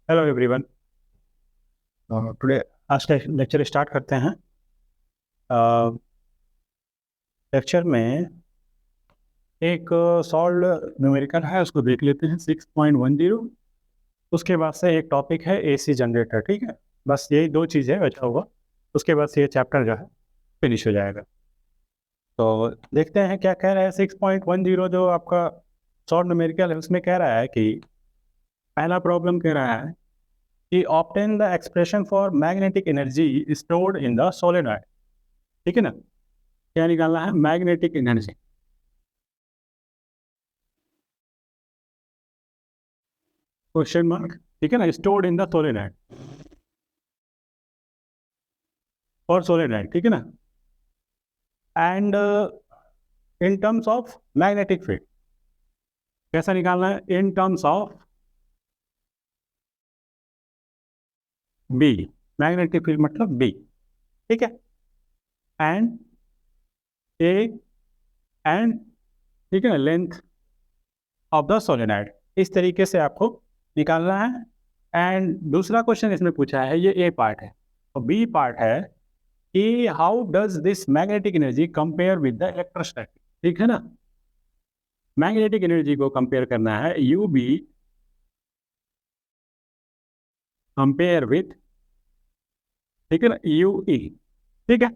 Hello everyone. Today आज का lecture start करते हैं। लेक्चर में एक सॉल्व न्यूमेरिकल है, उसको देख लेते हैं 6.10। उसके बाद से एक टॉपिक है एसी जनरेटर। ठीक है, बस यही दो चीज़ें बचा हुआ। उसके बाद से ये चैप्टर जो है फिनिश हो जाएगा। तो देखते हैं क्या कह रहा है। 6.10 जो आपका सॉल्व न्यूमेरिकल है उसमें कह रहा है कि पहला प्रॉब्लम कह रहा है कि obtain the expression for magnetic energy stored in the solenoid. ठीक है ना, क्या निकालना है? Magnetic energy. Question mark. ठीक है ना, स्टोर्ड इन द सोलेनॉइड और सोलेनॉइड। ठीक है ना, and in terms of magnetic field कैसा निकालना है? In terms of B. Magnetic field मतलब बी। ठीक है, एंड ए एंड, ठीक है ना, लेंथ ऑफ द सोलेनॉइड। इस तरीके से आपको निकालना है। एंड दूसरा क्वेश्चन इसमें पूछा है, ये ए पार्ट है, और बी पार्ट है कि how does this magnetic energy compare with the electrostatic. ठीक है ना, मैग्नेटिक एनर्जी को कंपेयर करना है, यू बी कंपेयर विथ, ठीक है ना, यू ई। ठीक है,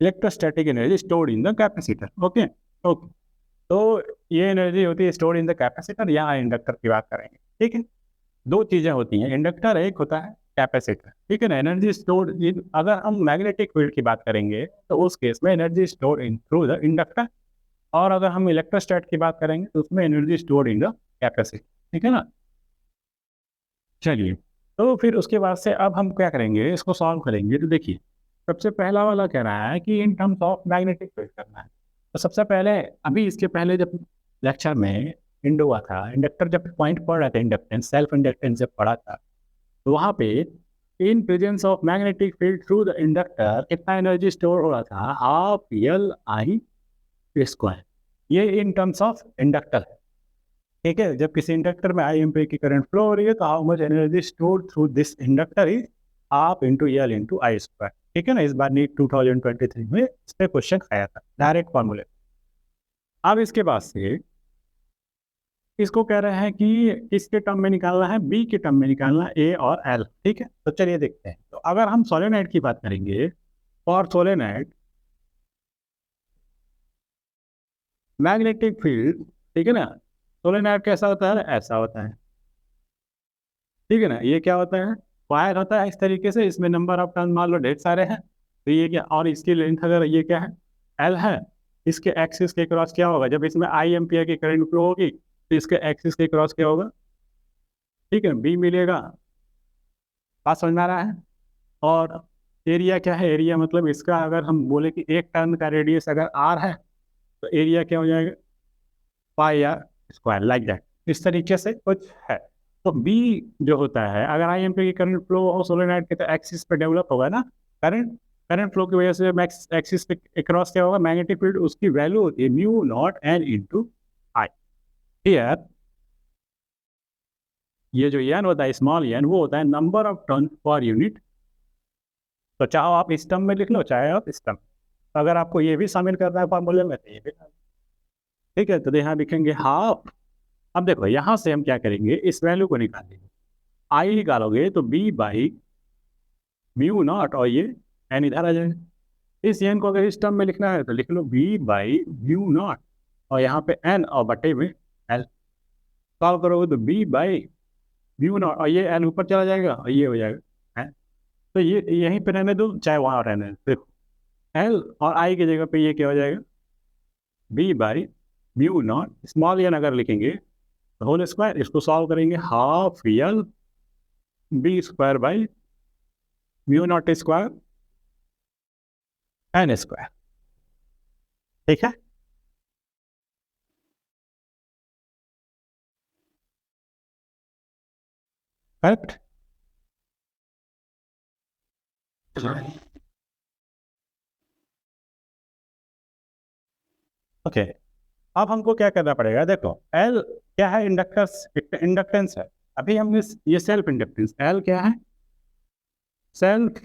electrostatic energy stored in the capacitor. Okay okay, तो ये एनर्जी होती है स्टोर्ड इन द कैपेसिटर, यहाँ इंडक्टर की बात करेंगे। ठीक है, दो चीजें होती हैं, इंडक्टर एक होता है कैपेसिटर। ठीक है ना, एनर्जी स्टोर्ड इन, अगर हम मैग्नेटिक फील्ड की बात करेंगे तो उस केस में energy stored in through the inductor, और अगर हम इलेक्ट्रोस्टैट की बात करेंगे तो उसमें energy stored in the capacitor. ठीक है ना, चलिए। तो फिर उसके बाद से अब हम क्या करेंगे, इसको सॉल्व करेंगे। तो देखिए, सबसे पहला वाला कह रहा है कि इन टर्म्स ऑफ मैग्नेटिक फील्ड करना है। तो सबसे पहले, अभी इसके पहले जब लेक्चर में इंडो हुआ था, इंडक्टर जब पॉइंट पढ़ रहे थे, इंडक्टेंस सेल्फ इंडक्टेंस जब पढ़ा था, तो वहाँ पे in presence of magnetic field through the inductor कितना एनर्जी स्टोर हो रहा था? Half L I square. ये इन टर्म्स ऑफ इंडक्टर है। ठीक है, जब किसी इंडक्टर में आई एम्पीयर की करंट फ्लो हो रही है तो how much energy stored through this inductor is half into L into I square. ठीक है ना, इस बार नीट 2023 में इस पे क्वेश्चन आया था, डायरेक्ट फॉर्मूले। अब इसके बाद से इसको कह रहे हैं कि किसके टर्म में निकालना है? बी के टर्म में निकालना है, ए और एल। ठीक है, तो चलिए देखते हैं। तो अगर हम सोलेनॉइड की बात करेंगे, फॉर सोलेनॉइड मैग्नेटिक फील्ड, ठीक है ना, सोलेनॉइड कैसा होता है? ऐसा होता है। ठीक है ना, ये क्या होता है? वायर होता है इस तरीके से, इसमें नंबर ऑफ टर्न मान लो ढेर सारे हैं। तो ये क्या, और इसकी लेंथ अगर ये क्या है? एल है। इसके एक्सिस के क्रॉस क्या होगा? जब इसमें आई एम्पियर की करंट फ्लो होगी तो इसके एक्सिस के क्रॉस क्या होगा? ठीक है, बी मिलेगा। बात समझ में आ रहा है? और एरिया क्या है? एरिया मतलब इसका, अगर हम बोले कि एक टर्न का रेडियस अगर आर है तो एरिया क्या हो जाएगा? पाई आर स्क्वायर, लाइक दैट। इस तरीके से कुछ है। तो बी जो होता है, अगर आई एम्पीयर की करंट फ्लो हो सोलेनॉइड के, तो एक्सिस पे डेवलप होगा ना करंट। करंट फ्लो की वजह से एक्सिस पे क्रॉस क्या होगा? मैग्नेटिक फील्ड, उसकी वैल्यू होती है mu not an into I. Here ये जो एन होता है, स्मॉल एन, वो होता है number of turn per unit. तो चाहे आप इस टर्म में लिख लो, चाहे आप इस टर्म, अगर आपको ये भी शामिल करना है फॉर्मूले में तो ये भी। ठीक है, तो यहाँ लिखेंगे हाफ। अब देखो, यहाँ से हम क्या करेंगे, इस वैल्यू को निकालेंगे। आई निकालोगे तो बी बाई म्यू नॉट, और ये एन इधर आ जाएगा। इस एन को अगर इस टर्म में लिखना है तो लिख लो बी बाई म्यू नॉट, और यहाँ पे एन और बटे में एल। सॉल्व करोगे तो बी बाई म्यू नॉट, और ये एन ऊपर चला जाएगा और ये हो जाएगा है। तो ये यहीं पे रहने दो, चाहे वहाँ रहने दो। देखो, एल और आई की जगह पे ये क्या हो जाएगा? B by mu naught, small n अगर लिखेंगे तो होल स्क्वायर, इसको सॉल्व करेंगे, half L B square by mu naught square n square. ठीक है, करेक्ट। ओके, अब हमको क्या करना पड़ेगा? देखो, एल क्या है? इंडक्टर्स, इंडक्टेंस है। अभी हमने ये सेल्फ इंडक्टेंस, एल क्या है? सेल्फ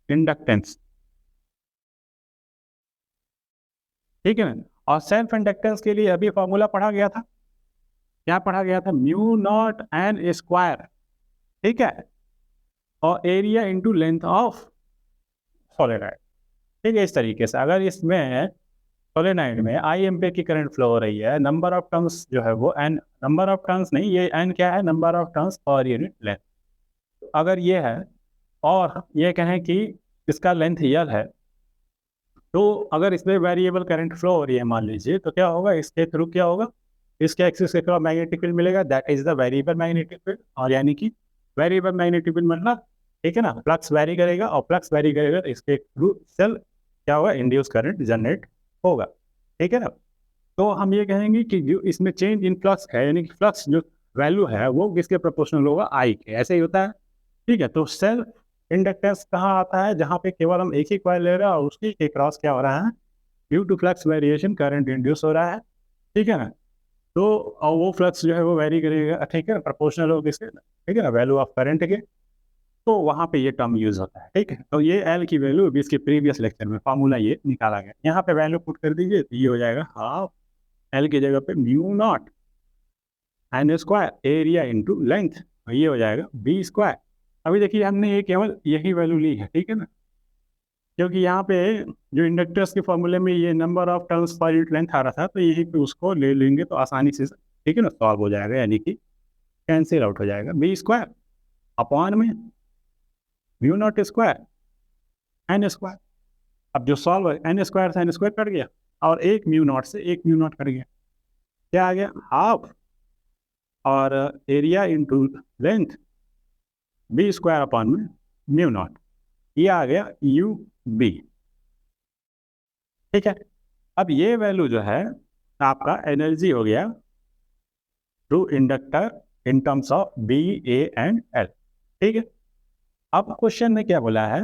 इंडक्टेंस, ठीक है ना। और सेल्फ इंडक्टेंस के लिए अभी फॉर्मूला पढ़ा गया था, क्या पढ़ा गया था? म्यू नॉट एन स्क्वायर, ठीक है, और area into length of solenoid. ठीक है, इस तरीके से अगर इसमें सोलेनाइड में आई एम्पीयर की करंट फ्लो हो रही है, नंबर ऑफ टर्न्स जो है वो एन, नंबर ऑफ टर्न्स नहीं, ये एन क्या है? नंबर ऑफ टर्न्स पर यूनिट लेंथ। अगर ये है और ये कहें कि इसका लेंथ यल है, तो अगर इसमें वेरिएबल करंट फ्लो हो रही है मान लीजिए, तो क्या होगा? इसके थ्रू क्या होगा? इसके एक्सिस के थ्रू मैग्नेटिक फील्ड मिलेगा, that is the variable magnetic field. और यानी कि वेरिएबल मैग्नेटिक फील्ड मतलब, ठीक है ना, फ्लक्स वेरी करेगा, और फ्लक्स वेरी करेगा तो इसके थ्रू सेल क्या होगा? इंड्यूस करंट जनरेट होगा, ठीक है ना। तो हम ये कहेंगे कि जो इसमें चेंज इन फ्लक्स है, यानी कि फ्लक्स जो वैल्यू है वो किसके प्रोपोर्शनल होगा? आई के। ऐसे ही होता है, ठीक है। तो सेल्फ इंडक्टेंस कहाँ आता है? जहाँ पे केवल हम एक ही कॉइल ले रहे हैं और उसकी के क्रॉस क्या हो रहा है? Due to flux variation current induce हो रहा है, ठीक है ना। तो और वो फ्लक्स जो है वो वेरी करेगा, ठीक है, प्रोपोर्शनल होगा किसके? ठीक है ना, वैल्यू ऑफ करंट के। तो वहाँ पे ये टर्म यूज होता है, ठीक है। तो ये एल की वैल्यू अभी इसके प्रीवियस लेक्चर में फॉर्मूला ये निकाला गया, यहाँ पे वैल्यू पुट कर दीजिए तो ये हो जाएगा हाफ एल की जगह पे mu not an square area into length, ये हो जाएगा बी स्क्वायर। अभी देखिए हमने ये केवल यही वैल्यू ली है, ठीक है ना, क्योंकि यहाँ पे जो इंडक्टर्स के फॉर्मूले में ये नंबर ऑफ टर्न्स पर यूनिट लेंथ आ रहा था, तो यही पे उसको ले लेंगे तो आसानी से, ठीक है ना, सॉल्व हो जाएगा, यानी कि कैंसिल आउट हो जाएगा। बी स्क्वायर अपॉन में mu naught square n square. अब जो सॉल्व है, एन स्क्वायर से एन स्क्वायर कट गया, और एक म्यू नॉट से एक म्यू नॉट कट गया, क्या आ गया? हाफ और area into length B square upon में म्यू नॉट, ये आ गया यू बी, ठीक है। अब ये वैल्यू जो है आपका एनर्जी हो गया through inductor in terms of B, A and L, ठीक है। अब क्वेश्चन में क्या बोला है?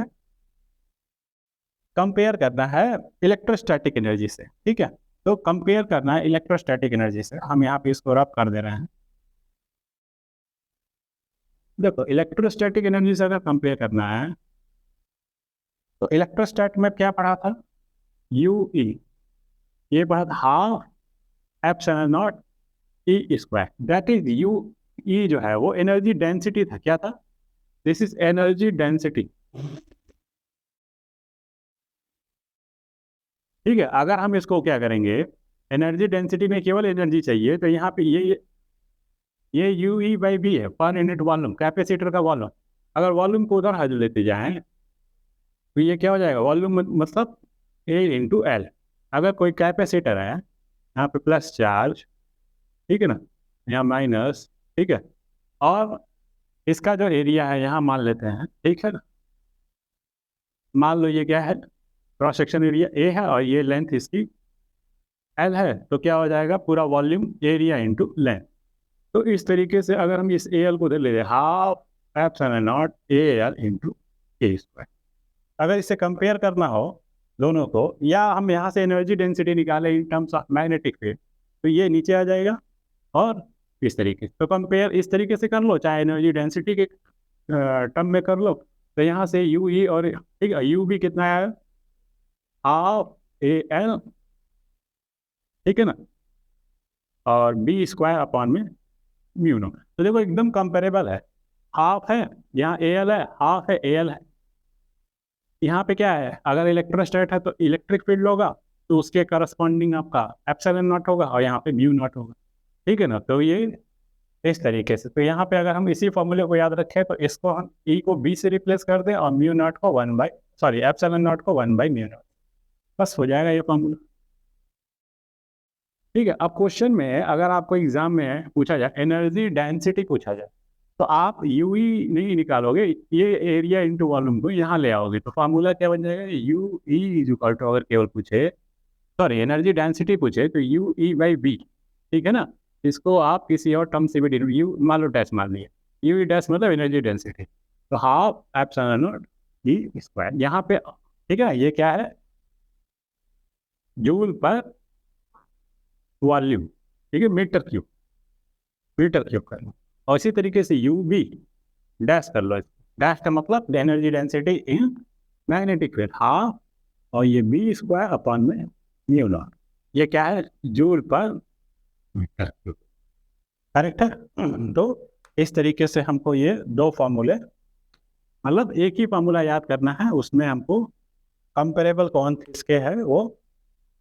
कंपेयर करना है इलेक्ट्रोस्टैटिक एनर्जी से, ठीक है। तो कंपेयर करना है इलेक्ट्रोस्टैटिक एनर्जी से, हम यहाँ पे इसको रब कर दे रहे हैं। देखो इलेक्ट्रोस्टैटिक एनर्जी से अगर कंपेयर करना है तो इलेक्ट्रोस्टैट में क्या पढ़ा था? यू ई, ये पढ़ा था half epsilon not E square, that is you ई जो है वो एनर्जी डेंसिटी था, क्या था? दिस इज एनर्जी डेंसिटी, ठीक है। अगर हम इसको क्या करेंगे, एनर्जी डेंसिटी में केवल एनर्जी चाहिए, तो यहाँ पे ये यू ई बाई बी है, पर यूनिट वॉल्यूम, कैपेसिटर का वॉल्यूम। अगर वॉल्यूम को उधर हज लेते जाएं तो ये क्या हो जाएगा? वॉल्यूम मतलब ए इंटू एल। अगर कोई कैपेसिटर है, यहाँ पे प्लस चार्ज, ठीक है ना, यहाँ माइनस, ठीक है, और इसका जो एरिया है यहाँ मान लेते हैं, ठीक है ना, मान लो ये क्या है? क्रॉस सेक्शन एरिया ए है और ये लेंथ इसकी एल है, तो क्या हो जाएगा? पूरा वॉल्यूम एरिया इंटू लेंथ। तो इस तरीके से अगर हम इस ए एल को ले लें, half epsilon not A L into A square. अगर इससे कंपेयर करना हो दोनों को, या हम यहाँ से एनर्जी डेंसिटी निकालें इन टर्म्स ऑफ मैग्नेटिक फील्ड, तो ये नीचे आ जाएगा, और इस तरीके से तो कंपेयर इस तरीके से कर लो, चाहे एनर्जी डेंसिटी के टर्म में कर लो। तो यहाँ से यू ई, और ठीक है, यू भी कितना है? हाफ ए एल, ठीक है ना, और बी स्क्वायर अपॉन में म्यू नॉट। तो देखो एकदम कंपेरेबल है, हाफ है यहाँ ए एल है, हाफ है ए एल है। यहाँ पे क्या है? अगर इलेक्ट्रोस्टैट है तो इलेक्ट्रिक फील्ड होगा, तो उसके करस्पॉन्डिंग आपका एप्सिलॉन नॉट होगा, और यहाँ पे म्यू नॉट होगा, ठीक है ना। तो ये इस तरीके से, तो यहाँ पे अगर हम इसी फॉर्मूले को याद रखें तो इसको हम ई को बी से रिप्लेस कर दें और म्यू नॉट को one by, sorry epsilon not को वन बाई म्यू नॉट, बस हो जाएगा ये फॉर्मूला, ठीक है। अब क्वेश्चन में अगर आपको एग्जाम में पूछा जाए एनर्जी डेंसिटी पूछा जाए, तो आप यू ई नहीं निकालोगे, ये एरिया इंटू वॉल्यूम को यहाँ ले आओगे, तो फार्मूला क्या बन जाएगा? U E is equal to, अगर केवल पूछे, सॉरी एनर्जी डेंसिटी पूछे तो यू ई बाई बी, ठीक है ना। इसको आप किसी और टर्म से भी यू मान लो डैश मान लिया, यू ई डैश मतलब एनर्जी डेंसिटी, तो half epsilon not E square यहाँ पे, ठीक है। ये क्या है? जूल पर वॉल्यूम, ठीक है, मीटर क्यूब। मीटर क्यूब करना। और इसी तरीके से यू बी डैश कर लो। डैश का मतलब energy density in magnetic field half, और ये बी स्क्वायर अपॉन में म्यू नॉट। ये क्या है? जूल पर मीटर क्यूब। करेक्ट है। तो इस तरीके से हमको ये दो फॉर्मूले, मतलब एक ही फॉर्मूला याद करना है, उसमें हमको कंपेरेबल कौन किसके है वो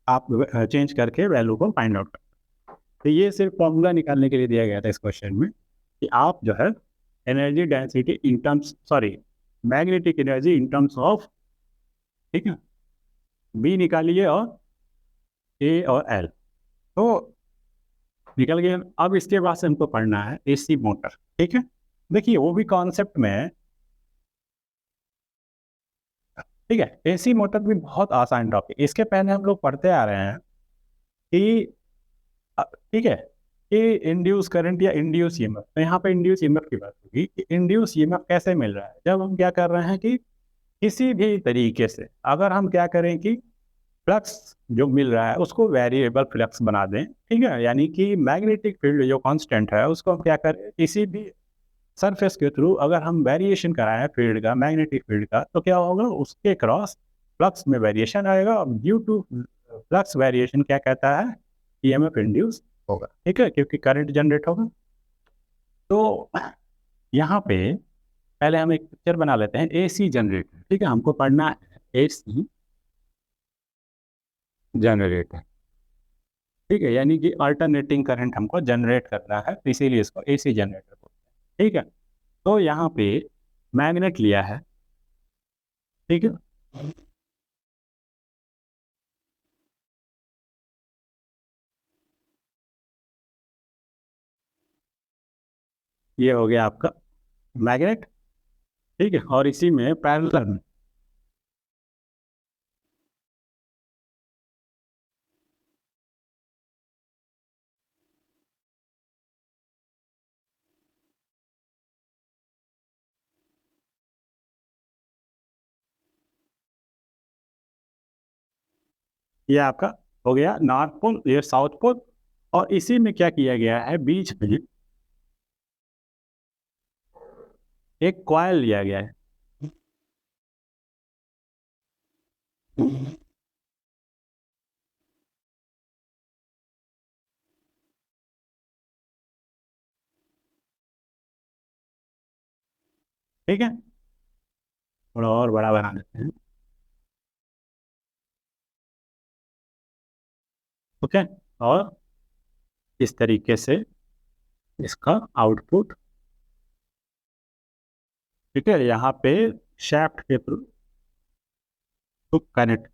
आप चेंज करके वैल्यू को फाइंड आउट कर। तो ये सिर्फ फॉर्मूला निकालने के लिए दिया गया था इस क्वेश्चन में, कि आप जो है energy density in terms, sorry, magnetic energy in terms of, ठीक है, बी निकालिए और ए और एल। तो निकल गया। अब इसके बाद से हमको पढ़ना है एसी मोटर। ठीक है, देखिए वो भी कॉन्सेप्ट में है। ठीक है, एसी मोटर भी बहुत आसान टॉपिक, इसके पहले हम लोग पढ़ते आ रहे हैं कि ठीक है, कि इंड्यूस करंट या इंड्यूस ईएमएफ। तो यहाँ पे इंड्यूस ईएमएफ की बात होगी कि इंड्यूस ईएमएफ कैसे मिल रहा है। जब हम क्या कर रहे हैं कि किसी भी तरीके से अगर हम क्या करें कि फ्लक्स जो मिल रहा है उसको वेरिएबल फ्लक्स बना दें, ठीक है, यानी कि मैग्नेटिक फील्ड जो कांस्टेंट है उसको हम क्या करें, किसी भी सरफेस के थ्रू अगर हम वेरिएशन कराएं फील्ड का, मैग्नेटिक फील्ड का, तो क्या होगा, उसके क्रॉस फ्लक्स में वेरिएशन आएगा। ड्यू टू फ्लक्स वेरिएशन क्या कहता है, ईएमएफ इंड्यूस होगा। ठीक है, क्योंकि करंट जनरेट होगा। तो यहाँ पे पहले हम एक पिक्चर बना लेते हैं एसी जनरेटर। ठीक है, हमको पढ़ना है एसी जनरेटर। ठीक है, यानी कि अल्टरनेटिंग करंट हमको जनरेट करना है, तो इसीलिए इसको एसी जनरेटर बोलते हैं। ठीक है, तो यहाँ पे मैग्नेट लिया है। ठीक है, ये हो गया आपका मैग्नेट। ठीक है, और इसी में पैरेलल में, ये आपका हो गया नॉर्थ पोल, ये साउथ पोल। और इसी में क्या किया गया है, बीच में एक कॉइल लिया गया है। ठीक है, थोड़ा और बड़ा बना देते हैं। ओके, और इस तरीके से इसका आउटपुट, ठीक है, यहाँ पे शाफ्ट के थ्रू तो कनेक्ट।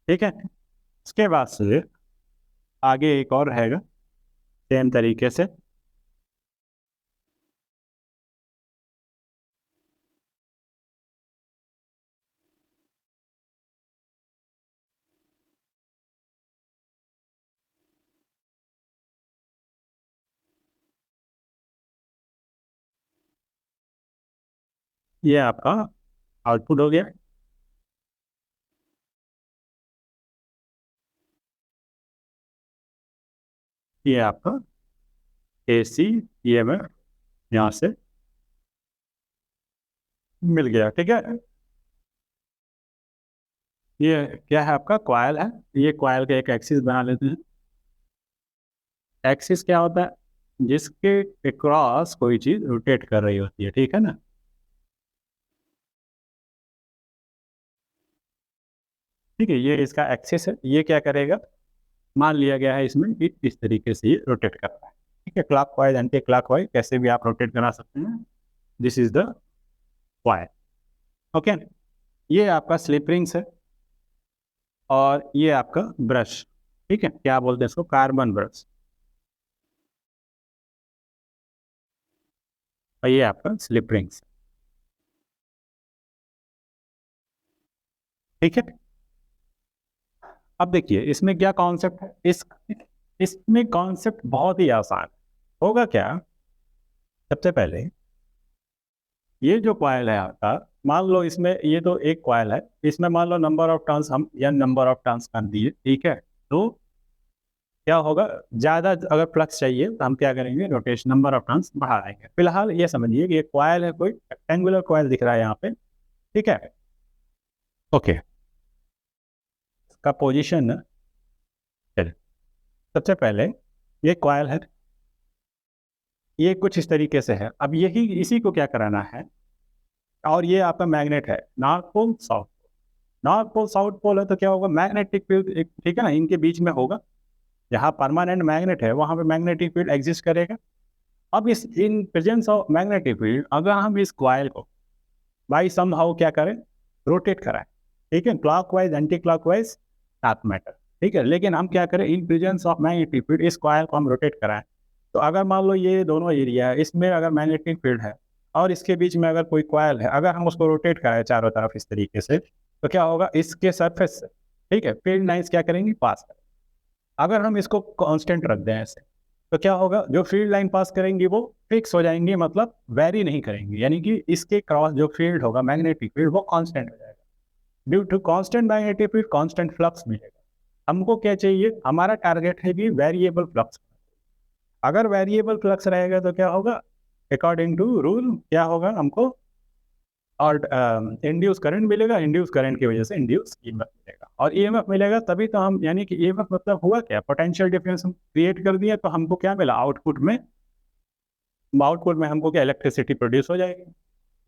ठीक है, इसके बाद से आगे एक और रहेगा सेम तरीके से। ये आपका आउटपुट हो गया। ये आपका एसी ईएमएफ यहाँ से मिल गया। ठीक है, ये क्या है, आपका कॉइल है। ये कॉइल का एक एक्सिस बना लेते हैं। एक्सिस क्या होता है, जिसके क्रॉस कोई चीज रोटेट कर रही होती है। ठीक है ना, ठीक है, ये इसका एक्सिस है। ये क्या करेगा, मान लिया गया है इसमें कि इस तरीके से ये रोटेट कर रहा है। ठीक है, clock wise anti clock wise कैसे भी आप रोटेट करा सकते हैं। This is the coil. Okay, ये आपका स्लिप रिंग्स है, और ये आपका ब्रश। ठीक है, क्या बोलते हैं इसको, कार्बन ब्रश। और ये आपका स्लिप रिंग्स। ठीक है, अब देखिए इसमें क्या कॉन्सेप्ट है। इसमें कॉन्सेप्ट बहुत ही आसान होगा। क्या, सबसे पहले ये जो कॉइल है आपका, मान लो इसमें ये तो एक कॉइल है, इसमें मान लो नंबर ऑफ टर्न्स हम या नंबर ऑफ टर्न्स कर दिए, ठीक है। तो क्या होगा, ज़्यादा अगर फ्लक्स चाहिए तो हम क्या करेंगे, रोटेशन नंबर ऑफ टर्न्स बढ़ा देंगे। फिलहाल ये समझिए कि ये कॉइल है, कोई रेक्टेंगुलर कॉइल दिख रहा है यहाँ पे, ठीक है। ओके, इसका पोजीशन, चलिए सबसे पहले ये कॉइल है, ये कुछ इस तरीके से है। अब यही इसी को क्या कराना है, और ये आपका मैग्नेट है, north pole south pole. North pole south pole है तो क्या होगा, मैग्नेटिक फील्ड एक, ठीक है ना, इनके बीच में होगा। जहाँ परमानेंट मैग्नेट है वहाँ पे मैग्नेटिक फील्ड एग्जिस्ट करेगा। अब इस in presence of magnetic field अगर हम इस कॉइल को बाई सम हाउ क्या करें, रोटेट कराएं, ठीक है, clockwise anti clockwise not matter, ठीक है। लेकिन हम क्या करें, in presence of magnetic field इस कॉइल को हम रोटेट कराएं। तो अगर मान लो ये दोनों एरिया है, इसमें अगर मैग्नेटिक फील्ड है और इसके बीच में अगर कोई कॉइल है, अगर हम उसको रोटेट कराएं चारों तरफ इस तरीके से, तो क्या होगा, इसके सरफेस से, ठीक है, फील्ड लाइंस क्या करेंगी, पास करेंगे। अगर हम इसको कांस्टेंट रख दें ऐसे, तो क्या होगा, जो फील्ड लाइन पास करेंगी वो फिक्स हो जाएंगी, मतलब वेरी नहीं करेंगी, यानी कि इसके क्रॉस जो फील्ड होगा मैग्नेटिक फील्ड वो कांस्टेंट हो जाएगा। Due to constant magnetic field constant flux मिलेगा। हमको क्या चाहिए, हमारा टारगेट है कि वेरिएबल फ्लक्स। अगर वेरिएबल फ्लक्स रहेगा तो क्या होगा, अकॉर्डिंग टू रूल क्या होगा हमको, और इंड्यूस करंट मिलेगा, इंड्यूस करंट की वजह से इंड्यूस ईएमएफ मिलेगा, और ईएमएफ मिलेगा तभी तो हम, यानी कि ईएमएफ मतलब हुआ क्या, पोटेंशियल डिफरेंस हम क्रिएट कर दिया, तो हमको क्या मिला आउटपुट में, हमको क्या इलेक्ट्रिसिटी प्रोड्यूस हो जाएगी।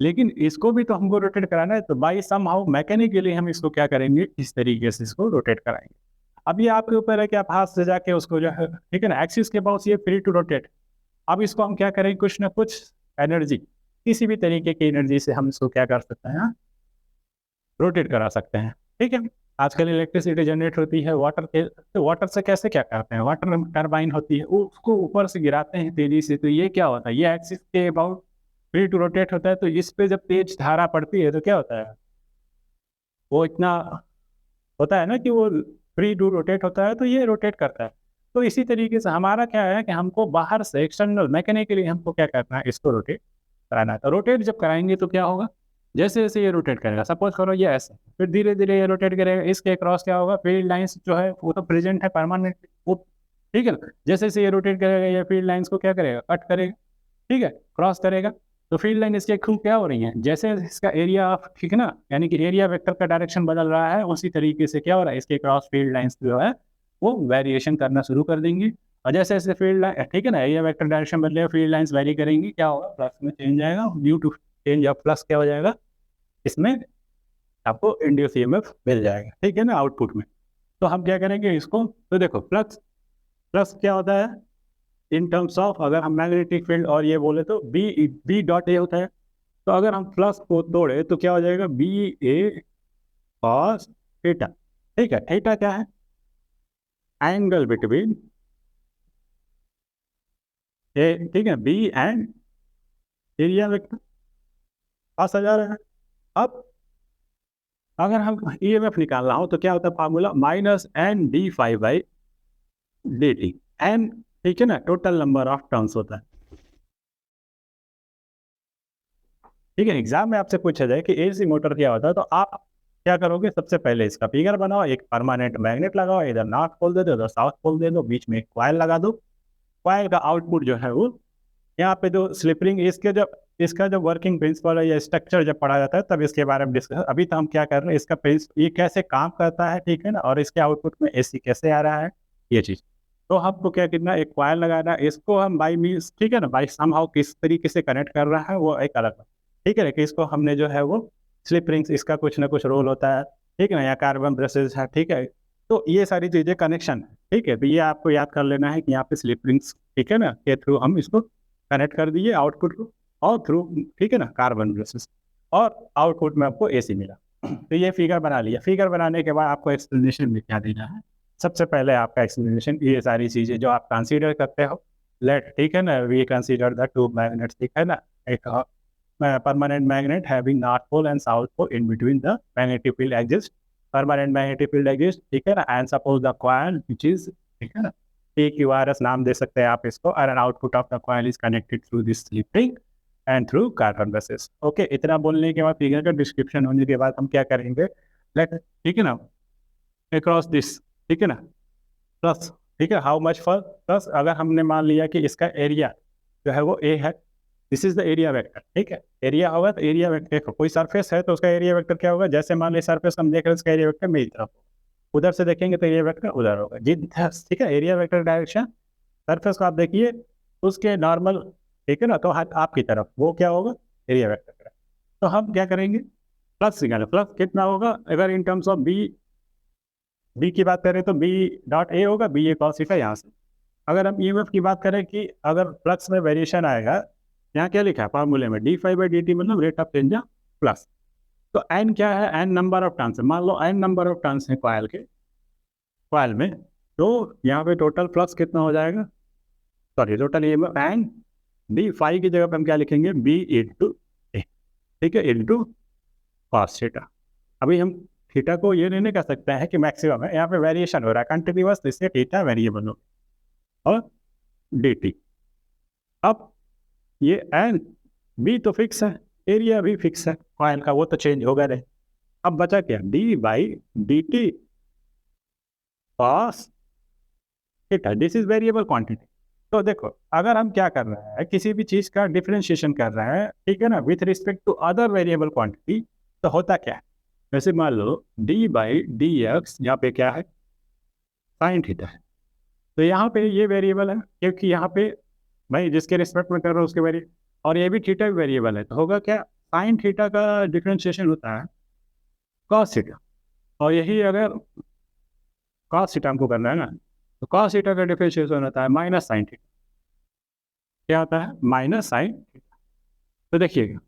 लेकिन इसको भी तो हमको रोटेट कराना है, तो बाई सम हाउ मैकेनिकली हम इसको क्या करेंगे, इस तरीके से इसको रोटेट कराएंगे। अब ये आपके ऊपर है कि आप हाथ से जाके उसको जो है, ठीक है ना, एक्सिस के पास ये फ्री टू रोटेट। अब इसको हम क्या करेंगे, कुछ ना कुछ एनर्जी, किसी भी तरीके की एनर्जी से हम इसको क्या कर सकते हैं, रोटेट करा सकते हैं, ठीक है। आजकल इलेक्ट्रिसिटी जनरेट होती है वाटर के, तो वाटर से कैसे क्या करते हैं, वाटर टर्बाइन होती है, उसको ऊपर से गिराते हैं तेजी से, तो ये क्या होता है, ये एक्सिस के अबाउट फ्री टू रोटेट होता है। तो इस पे जब तेज धारा पड़ती है तो क्या होता है, वो इतना होता है ना कि वो फ्री टू रोटेट होता है, तो ये रोटेट करता है। तो इसी तरीके से हमारा क्या है कि हमको बाहर से एक्सटर्नल मैकेनिकली हमको क्या करना है, इसको रोटेट कराना है। तो रोटेट जब कराएंगे तो क्या होगा, जैसे जैसे ये रोटेट करेगा, सपोज करो ये ऐसे, फिर धीरे धीरे ये रोटेट करेगा, इसके क्रॉस क्या होगा, फील्ड लाइंस जो है वो तो प्रेजेंट है परमानेंट, वो ठीक है ना। जैसे जैसे ये रोटेट करेगा, ये फील्ड लाइंस को क्या करेगा, कट करेगा, ठीक है, क्रॉस करेगा। तो फील्ड लाइन इसके थ्रू क्या हो रही है, जैसे इसका एरिया ऑफ, ठीक है ना, यानी कि एरिया वेक्टर का डायरेक्शन बदल रहा है, उसी तरीके से क्या हो रहा है, इसके क्रॉस फील्ड लाइंस जो है वो वेरिएशन करना शुरू कर देंगी। और जैसे जैसे फील्ड लाइन, ठीक है ना, एरिया वेक्टर डायरेक्शन बदलेगा, फील्ड लाइंस वेरी करेंगी, क्या होगा, फ्लक्स में चेंज आएगा, due to change of flux क्या हो जाएगा, इसमें आपको इंड्यूस ईएमएफ मिल जाएगा, ठीक है ना, आउटपुट में। तो हम क्या करेंगे इसको, तो देखो फ्लक्स, फ्लक्स क्या होता है इन टर्म्स ऑफ, अगर हम मैग्नेटिक फील्ड और ये बोले तो बी बी डॉट ए होता है। तो अगर हम फ्लक्स को तोड़े तो क्या हो जाएगा, बी ए कॉस थीटा, ठीक है। थीटा क्या है, एंगल बिटवीन ए, ठीक है, बी एंड एरिया वेक्टर, पास आ जा रहा है। अब अगर हम ईएमएफ निकालना हो तो क्या होता है formula, minus N D phi by D T, N, ठीक है ना, टोटल नंबर ऑफ टर्न्स होता है, ठीक है। एग्जाम में आपसे पूछा जाए कि एसी मोटर क्या होता है, तो आप क्या करोगे, सबसे पहले इसका फिगर बनाओ, एक परमानेंट मैग्नेट लगाओ, इधर नॉर्थ पोल दे दो, इधर साउथ पोल दे दो, बीच में एक कॉइल लगा दो। कॉइल का आउटपुट जो है वो यहाँ पे जो स्लिप रिंग, इसके जब इसका जब वर्किंग प्रिंसिपल है या स्ट्रक्चर जब पढ़ा जाता है तब इसके बारे में डिस्कस, अभी तो हम क्या कर रहे हैं, इसका ये कैसे काम करता है, ठीक है ना, और इसके आउटपुट में एसी कैसे आ रहा है, ये चीज़। तो हमको क्या करना है, एक कॉइल लगाना है, इसको हम बाई मीन्स, ठीक है ना, बाई सम हाउ किस तरीके से कनेक्ट कर रहा है वो एक अलग बात, ठीक है ना, कि इसको हमने जो है वो स्लिप रिंग्स, इसका कुछ ना कुछ रोल होता है, ठीक है ना, या कार्बन ब्रशेज है, ठीक है। तो ये सारी चीज़ें कनेक्शन है, ठीक है। तो ये आपको याद कर लेना है कि यहाँ पे स्लिप रिंग्स, ठीक है ना, के थ्रू हम इसको कनेक्ट कर दिए आउटपुट को, और थ्रू, ठीक है ना, कार्बन ब्रशेस, और आउटपुट में आपको एसी मिला। तो ये फिगर बना लिया। फिगर बनाने के बाद आपको एक्सप्लेनेशन में क्या देना है, सबसे पहले आपका एक्सप्लेनेशन, ये सारी चीज़ें जो आप कंसीडर करते हो, लेट, ठीक है ना, we consider the two magnets, ठीक है ना, एक permanent magnet having north pole and south pole in between the magnetic field exists, permanent magnetic field exists, ठीक है ना, and suppose the coil which is, ठीक है ना, PQRS नाम दे सकते हैं आप इसको, और an output of the coil is connected through this slip ring, and through carbon basis. Okay, इतना बोलने के बाद फिगर का डिस्क्रिप्शन होने के बाद हम क्या करेंगे, लेट, ठीक है ना, अक्रॉस दिस, ठीक है ना, प्लस, ठीक है, हाउ मच फॉर प्लस, अगर हमने मान लिया कि इसका एरिया जो है वो ए है, this is the area vector, ठीक है, एरिया होगा तो एरिया वेक्टर, देखो कोई सरफेस है तो उसका एरिया वेक्टर क्या होगा, जैसे मान लीजिए सरफेस हम देख रहे हैं उसका एरिया वेक्टर मेरी तरफ, उधर से देखेंगे तो एरिया वेक्टर उधर होगा जी, ठीक है, एरिया वेक्टर डायरेक्शन सरफेस को आप देखिए उसके नॉर्मल, ठीक है ना, तो हाथ आपकी तरफ वो क्या होगा, एरिया वेक्टर। तो हम क्या करेंगे, प्लस निकालें, प्लस कितना होगा, अगर in terms of B, B की बात करें तो बी डॉट ए होगा, बी ए कॉस थीटा यहाँ से। अगर हम ईएमएफ की बात करें कि अगर फ्लक्स में वेरिएशन आएगा, यहाँ क्या लिखा है फॉर्मूले में, D phi by D T मतलब रेट ऑफ चेंज प्लस, तो एन क्या है, एन नंबर ऑफ टर्न्स है, मान लो एन नंबर ऑफ टर्न्स है कॉइल के, कॉइल में, तो यहाँ पे टोटल फ्लक्स कितना हो जाएगा, sorry total EMF N D phi की जगह पे हम क्या लिखेंगे, बी इंटू ए, ठीक है, इंटू कॉस थीटा। अभी हम थीटा को ये नहीं कह सकते हैं कि मैक्सिमम है, यहाँ पे वेरिएशन हो रहा है कंटिन्यूअस, इससे थीटा वेरिएबल हो, और डी टी, अब ये एन बी तो फिक्स है, एरिया भी फिक्स है कॉइल का, वो तो चेंज होगा नहीं। अब बचा क्या, D by D T cos theta, this is variable quantity. तो देखो अगर हम क्या कर रहे हैं, किसी भी चीज का डिफरेंशिएशन कर रहे हैं, ठीक है ना, with respect to other variable quantity, तो होता क्या है, जैसे मान लो डी बाई डी एक्स, यहाँ पे क्या है, साइन थीटा है, तो यहाँ पे ये वेरिएबल है क्योंकि यहाँ पे भाई जिसके रिस्पेक्ट में कर रहा हूँ उसके वेरिएबल, और ये भी थीटा भी वेरिएबल है, तो होगा क्या, साइन थीटा का डिफरेंशिएशन होता है कॉस थीटा, और यही अगर कॉस थीटा हमको करना है ना, तो कॉस थीटा का डिफरेंशिएशन होता है माइनस साइन थीटा, क्या होता है, माइनस साइन थीटा। तो देखिएगा,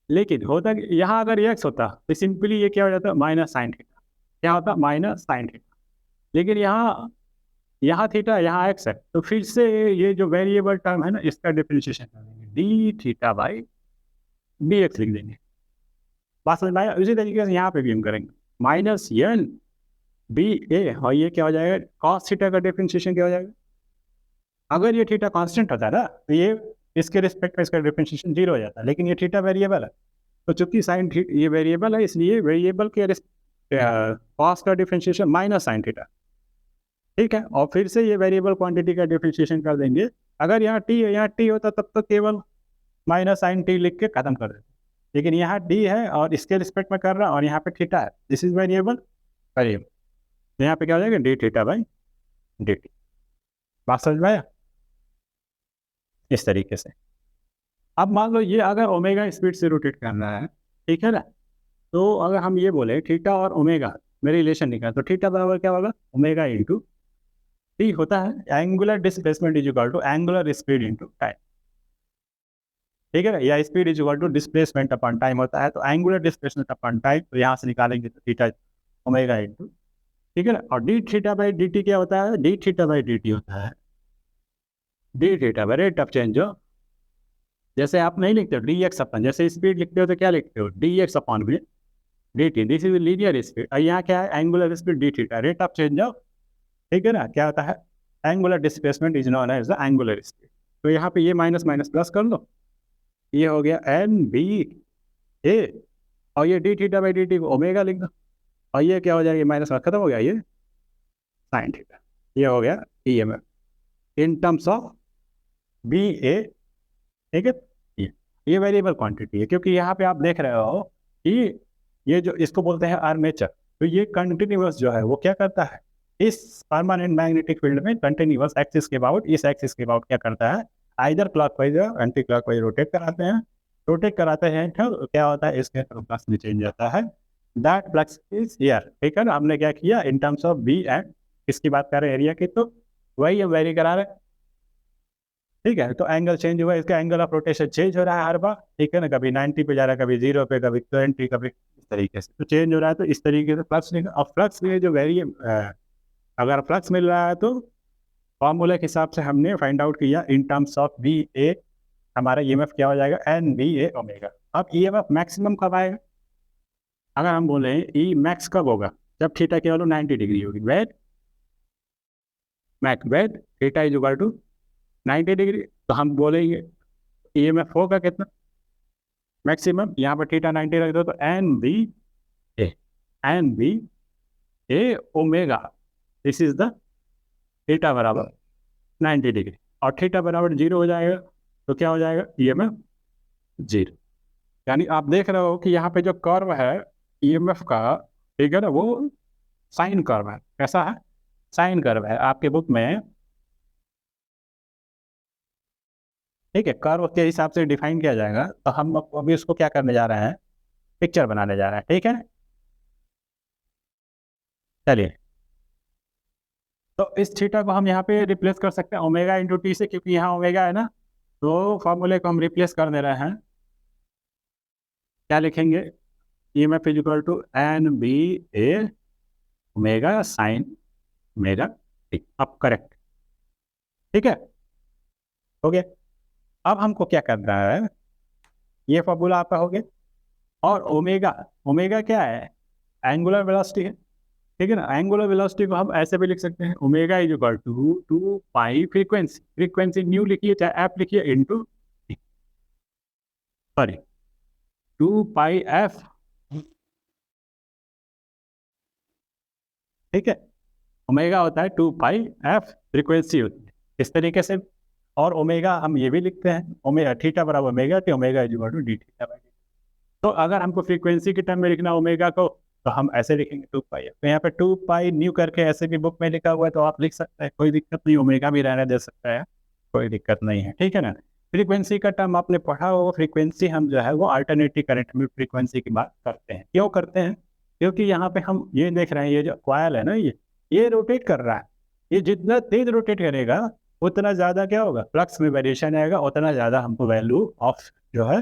लेकिन होता कि यहाँ अगर एक्स होता तो सिंपली ये क्या हो जाता, माइनस साइन थीटा, क्या होता, माइनस साइन थीटा, लेकिन यहाँ थीटा, यहाँ एक्स है, तो फिर से ये जो वेरिएबल टर्म है ना, इसका डिफरेंशिएशन कर देंगे, D theta by D x लिख देंगे, बात समझ में आया। उसी तरीके से यहाँ पे भी हम करेंगे, माइनस एन बी ए, और ये क्या हो जाएगा, कॉस थीटा का डिफरेंशिएशन क्या हो जाएगा, अगर ये थीटा कांस्टेंट होता है ना, तो ये इसके रिस्पेक्ट में इसका डिफरेंशिएशन जीरो हो जाता है, लेकिन ये थीटा वेरिएबल है, तो चूंकि साइन ये वेरिएबल है, इसलिए वेरिएबल के कॉस का डिफरेंशिएशन माइनस साइन थीटा, ठीक है, और फिर से ये वेरिएबल क्वांटिटी का डिफरेंशिएशन कर देंगे, अगर यहाँ टी है, यहाँ टी होता तब तक केवल माइनस साइन टी लिख के खत्म कर देते, लेकिन यहाँ डी है और इसके रिस्पेक्ट में कर रहा है, और यहाँ पे थीटा है, दिस इज वेरिएबल वेरिएबल, तो यहाँ पे क्या हो जाएगा, D theta by D T, बात समझ में आया, इस तरीके से। अब मान लो ये अगर ओमेगा स्पीड से रोटेट करना है, ठीक है ना, तो अगर हम ये बोले थीटा और ओमेगा में रिलेशन निकाल, तो थीटा बराबर क्या होगा, ओमेगा इंटू टी होता है angular displacement is equal to angular speed into time, ठीक है ना, या speed is equal to displacement upon time होता है, तो एंगुलर डिस्प्लेसमेंट अपॉन टाइम, तो यहाँ से निकालेंगे तो थीटा ओमेगा इंटू, ठीक है ना, और D theta by D T क्या होता है, D theta by D T होता है D theta by rate of change, जो जैसे आप नहीं लिखते हो डी एक्स अपन, जैसे स्पीड लिखते हो तो क्या लिखते हो, डी एक्स अपॉन में D T, this is linear speed, और यहाँ क्या है, angular speed D theta, rate of change of, ठीक है ना, क्या होता है, angular displacement is known as the angular speed. तो यहाँ पे ये माइनस माइनस प्लस कर लो, ये हो गया एन बी ए, और ये D theta by D T को ओमेगा लिख दो, और ये क्या हो जाएगा, माइनस खत्म हो गया, ये साइन थीटा, ये हो गया E M F in terms of B A, ठीक है, ये वेरिएबल क्वांटिटी है, क्योंकि यहाँ पे आप देख रहे हो कि ये जो इसको बोलते हैं आर्मेचर, तो ये कंटिन्यूअस जो है वो क्या करता है, इस परमानेंट मैग्नेटिक फील्ड में कंटिन्यूअस एक्सिस के अबाउट, इस एक्सिस के अबाउट क्या करता है, आइदर क्लॉकवाइज या एंटी क्लॉकवाइज रोटेट कराते हैं, तो क्या होता है, इसके फ्लक्स में चेंज आता है, दैट फ्लक्स इज हियर, ठीक है ना, हमने क्या किया in terms of B and किसकी बात कर रहे हैं, एरिया की, तो वही हम वेरी करा रहे हैं, ठीक है, तो एंगल चेंज हुआ, इसका एंगल ऑफ रोटेशन चेंज हो रहा है हर बार, ठीक है ना, कभी 90 पे जा रहा है, कभी 0 पे, कभी 20, कभी इस तरीके से, तो चेंज हो रहा है, तो इस तरीके से फ्लक्स निकल, और फ्लक्स में जो अगर फ्लक्स मिल रहा है तो फॉर्मूले के हिसाब से हमने फाइंड आउट किया इन टर्म्स ऑफ बी ए, हमारा ईएमएफ क्या हो जाएगा, एन बी ए ओमेगा। अब ईएमएफ मैक्सिमम कब आएगा, अगर हम बोले ई मैक्स कब होगा, जब थीटा केवल 90 डिग्री होगी, wait mac wait theta is equal to 90 degree, तो हम बोलेंगे ईएमएफ होगा कितना मैक्सिमम, यहाँ पर थीटा 90 रख दो तो A N B A omega, this is the theta बराबर 90 डिग्री, और थीटा बराबर 0 हो जाएगा तो क्या हो जाएगा ईएमएफ 0। यानी आप देख रहे हो कि यहाँ पे जो कर्व है ईएमएफ का, ठीक है ना, वो साइन कर्व है। कैसा है? साइन कर्व है आपके बुक में, ठीक है। कर्व के हिसाब से डिफाइन किया जाएगा। तो हम अभी उसको क्या करने जा रहे हैं, पिक्चर बनाने जा रहे हैं, ठीक है। चलिए, तो इस थीटा को हम यहाँ पे रिप्लेस कर सकते हैं ओमेगा इंटू टी से, क्योंकि यहाँ ओमेगा है ना, तो फॉर्मूले को हम रिप्लेस कर दे रहे हैं। क्या लिखेंगे? E M F is equal to N B A omega sine omega T. अब करेक्ट, ठीक है, हो गया। अब हमको क्या करना है, ये फॉर्मूला आपका हो गया। और ओमेगा, ओमेगा क्या है? एंगुलर वेलोसिटी है, ठीक है ना। एंगुलर वेलोसिटी को हम ऐसे भी लिख सकते हैं, omega is equal to 2 pi frequency, frequency nu लिखिए चाहे एफ लिखिए, इंटू सॉरी 2 पाई एफ, ठीक है। ओमेगा होता है 2 पाई एफ, फ्रीक्वेंसी होती है इस तरीके से। और ओमेगा हम ये भी लिखते हैं, ओमेगा थीटा बराबर omega T, omega is equal to D theta by D. तो अगर हमको फ्रीक्वेंसी के टर्म में लिखना ओमेगा को, तो हम ऐसे लिखेंगे 2 पाई। तो यहाँ पे 2 पाई न्यू करके ऐसे भी बुक में लिखा हुआ है, तो आप लिख सकते हैं, कोई दिक्कत नहीं, ओमेगा भी रहने दे सकता है, कोई दिक्कत नहीं है, ठीक है ना। फ्रीक्वेंसी का टर्म आपने पढ़ा हो, फ्रीक्वेंसी हम जो है वो अल्टरनेटिव करंट में फ्रीक्वेंसी की बात करते हैं। क्यों करते हैं? क्योंकि यहाँ पे हम ये देख रहे हैं, ये जो कॉइल है ना, ये रोटेट कर रहा है। ये जितना तेज रोटेट करेगा उतना ज़्यादा क्या होगा, फ्लक्स में वेरिएशन आएगा, उतना ज़्यादा हमको वैल्यू ऑफ जो है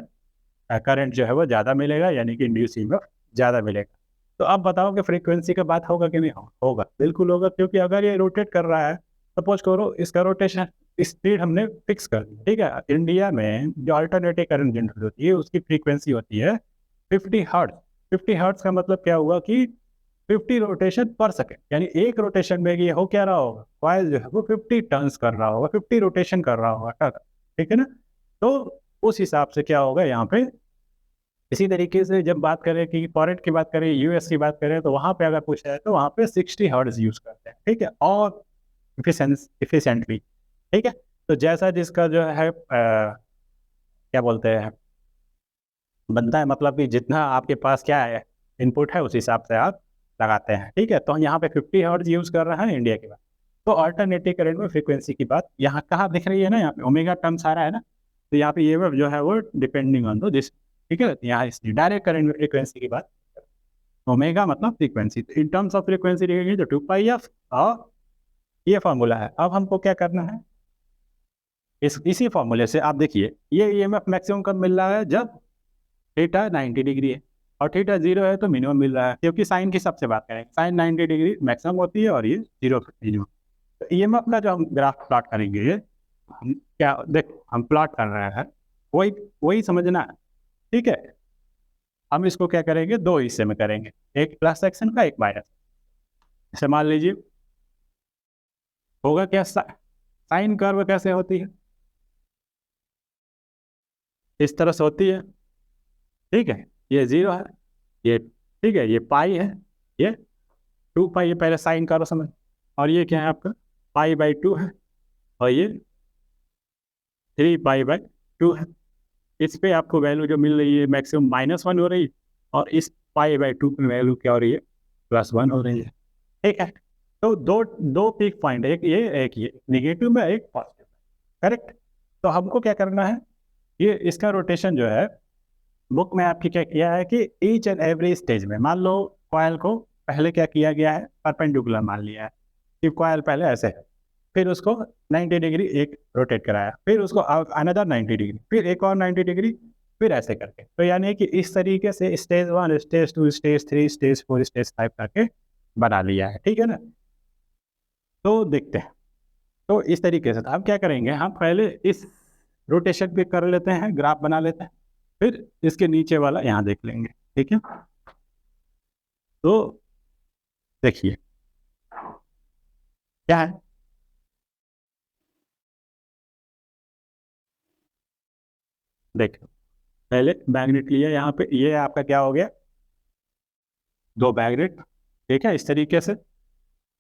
करंट जो है वो ज़्यादा मिलेगा, यानी कि इंड्यूस ईएमएफ ज़्यादा मिलेगा। तो अब बताओ कि फ्रीक्वेंसी का बात होगा कि नहीं होगा? बिल्कुल होगा, क्योंकि अगर ये रोटेट कर रहा है, सपोज करो इसका रोटेशन स्पीड हमने फिक्स कर दी, ठीक है। इंडिया में जो अल्टरनेटिव करंट जनरेट होती है उसकी फ्रीक्वेंसी होती है 50 हर्ट्ज। 50 हर्ट्ज का मतलब क्या हुआ कि 50 रोटेशन पर सेकेंड, यानी एक रोटेशन में ये हो क्या रहा होगा, कॉइल जो है वो 50 टर्न्स कर रहा होगा, 50 रोटेशन कर रहा होगा, ठीक है ना। तो उस हिसाब से क्या होगा यहाँ पे, इसी तरीके से जब बात करें कि फॉरेन की बात करें, यूएस की बात करें, तो वहाँ पे अगर पूछा है तो वहाँ पे 60 हर्ट्ज यूज करते हैं, ठीक है, और इफिशिएंटली, ठीक है। तो जैसा जिसका जो है क्या बोलते हैं बनता है, मतलब कि जितना आपके पास क्या है इनपुट है, उस हिसाब से आप लगाते हैं, ठीक है। तो यहाँ पे 50 हर्ट्ज यूज कर रहा है इंडिया की बात। तो अल्टरनेटिव करंट में फ्रीक्वेंसी की बात यहाँ कहाँ दिख रही है ना, यहाँ पे ओमेगा टर्म सारा है ना, तो यहाँ पे ये वेव जो है वो डिपेंडिंग ऑन दो दिस, ठीक है। यहाँ इसलिए डायरेक्ट करंट में फ्रीक्वेंसी की बात, ओमेगा मतलब फ्रीक्वेंसी, तो इन टर्म्स ऑफ फ्रीक्वेंसी लिखेंगे तो 2 पाई एफ, और ये फॉर्मूला है। अब हमको क्या करना है, इसी फॉर्मूले से आप देखिए, ये ईएमएफ मैक्सिमम कब मिल रहा है, जब थीटा 90 डिग्री है और थीटा 0 है तो मिनिमम मिल रहा है, क्योंकि साइन की सबसे बात करेंगे, साइन 90 डिग्री मैक्सिमम होती है और ये 0 मिनिमम। तो ईएमएफ का जो हम ग्राफ प्लॉट करेंगे, हम क्या देख हम प्लॉट कर रहे हैं, वही वही समझना है, ठीक है। हम इसको क्या करेंगे, दो हिस्से में करेंगे, एक प्लस सेक्शन का, एक माइनस। जैसे मान लीजिए होगा क्या, साइन कर्व कैसे होती है, इस तरह से होती है, ठीक है। ये 0 है, ये ठीक है, ये पाई है, ये 2 पाई, ये पहले साइन कर्व समझ। और ये क्या है आपका, पाई/2 है, और ये 3 पाई/2 है। इस पे आपको वैल्यू जो मिल रही है मैक्सिमम -1 हो रही है, और इस पाई/2 की वैल्यू क्या हो रही है, +1 हो रही है, ठीक है। तो दो दो पीक पॉइंट, एक ये निगेटिव में, एक पॉजिटिव, करेक्ट। तो हमको क्या करना है, ये इसका रोटेशन जो है बुक में आपकी क्या किया है कि ईच एंड एवरी स्टेज में, मान लो कॉयल को पहले क्या किया गया है, परपेंडिकुलर मान लिया है कि कॉयल पहले ऐसे है, फिर उसको 90 डिग्री एक रोटेट कराया, फिर उसको अनदर 90 डिग्री, फिर एक और 90 डिग्री, फिर ऐसे करके। तो यानी कि इस तरीके से stage 1, stage 2, stage 3, stage 4, stage 5 करके बना लिया है, ठीक है ना। तो देखते हैं, तो इस तरीके से अब क्या करेंगे, हम पहले इस रोटेशन पे कर लेते हैं, ग्राफ बना लेते हैं, फिर इसके नीचे वाला यहाँ देख लेंगे, ठीक है। तो देखिए क्या है, देखो पहले मैग्नेट लिया यहाँ पे, ये आपका क्या हो गया, दो मैग्नेट, ठीक है, इस तरीके से।